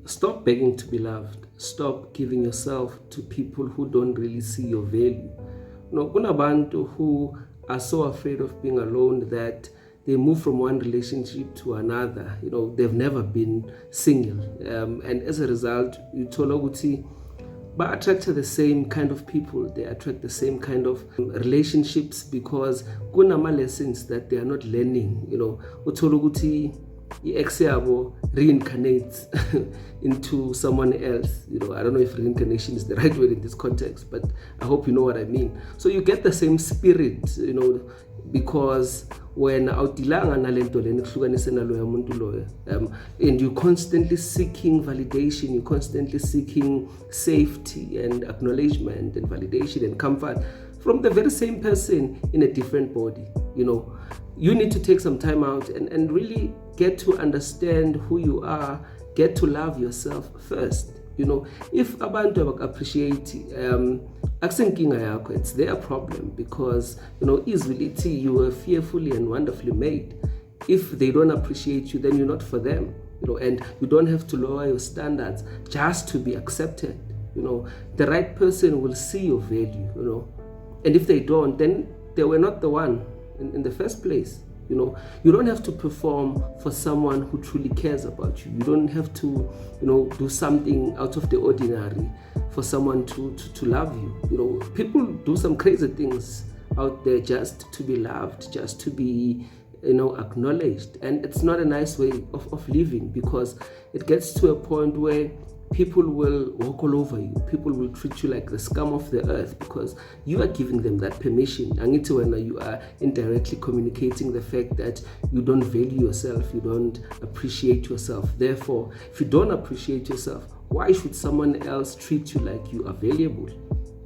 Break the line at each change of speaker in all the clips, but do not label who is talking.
Stop begging to be loved. Stop giving yourself to people who don't really see your value. Kunabantu who are so afraid of being alone that they move from one relationship to another. They've never been single. And as a result, you told but attract the same kind of people, they attract the same kind of relationships because kunama lessons that they are not learning. Uthola ukuthi i-ex yabo reincarnates into someone else. I don't know if reincarnation is the right word in this context, but I hope you know what I mean. So you get the same spirit, because when awudilanga nalento lena kuhlukanise naloya muntu loyo, and you're constantly seeking validation, you're constantly seeking safety and acknowledgement and validation and comfort from the very same person in a different body. You need to take some time out and really get to understand who you are, get to love yourself first. If abantu appreciate akusenkinga yakho, it's their problem, because easily you were fearfully and wonderfully made. If they don't appreciate you, then you're not for them. And you don't have to lower your standards just to be accepted. The right person will see your value. And if they don't, then they were not the one in the first place. You don't have to perform for someone who truly cares about you. You don't have to, do something out of the ordinary for someone to love you. People do some crazy things out there just to be loved, just to be, acknowledged. And it's not a nice way of living, because it gets to a point where people will walk all over you. People will treat you like the scum of the earth because you are giving them that permission. And when you are indirectly communicating the fact that you don't value yourself, you don't appreciate yourself. Therefore, if you don't appreciate yourself, why should someone else treat you like you are valuable?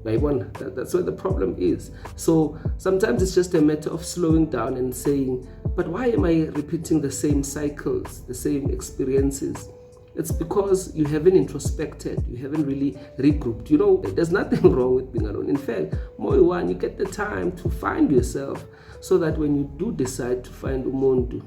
That's where the problem is. So sometimes it's just a matter of slowing down and saying, but why am I repeating the same cycles, the same experiences? It's because you haven't introspected, you haven't really regrouped. There's nothing wrong with being alone. In fact, more you get the time to find yourself, so that when you do decide to find umuntu,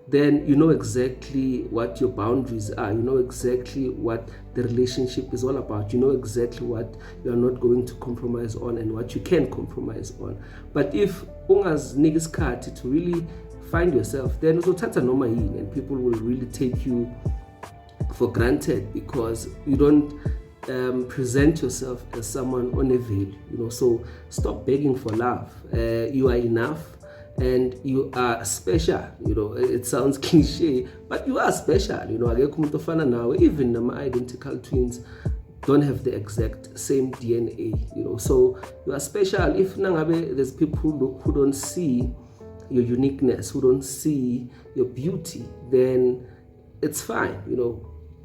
then you know exactly what your boundaries are. You know exactly what the relationship is all about. You know exactly what you are not going to compromise on and what you can compromise on. But if ungaziniki isikhathi to really find yourself, then uzothatha noma yini, and people will really take you for granted because you don't present yourself as someone on a veil. So stop begging for love. You are enough and you are special. It sounds cliche, but you are special. Akekho umuntu ofana nawe. Even identical twins don't have the exact same DNA. So you are special. If nangabe there's people who don't see your uniqueness, who don't see your beauty, then it's fine.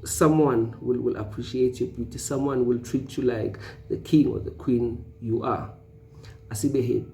Someone will appreciate your beauty. Someone will treat you like the king or the queen you are. Asibe head.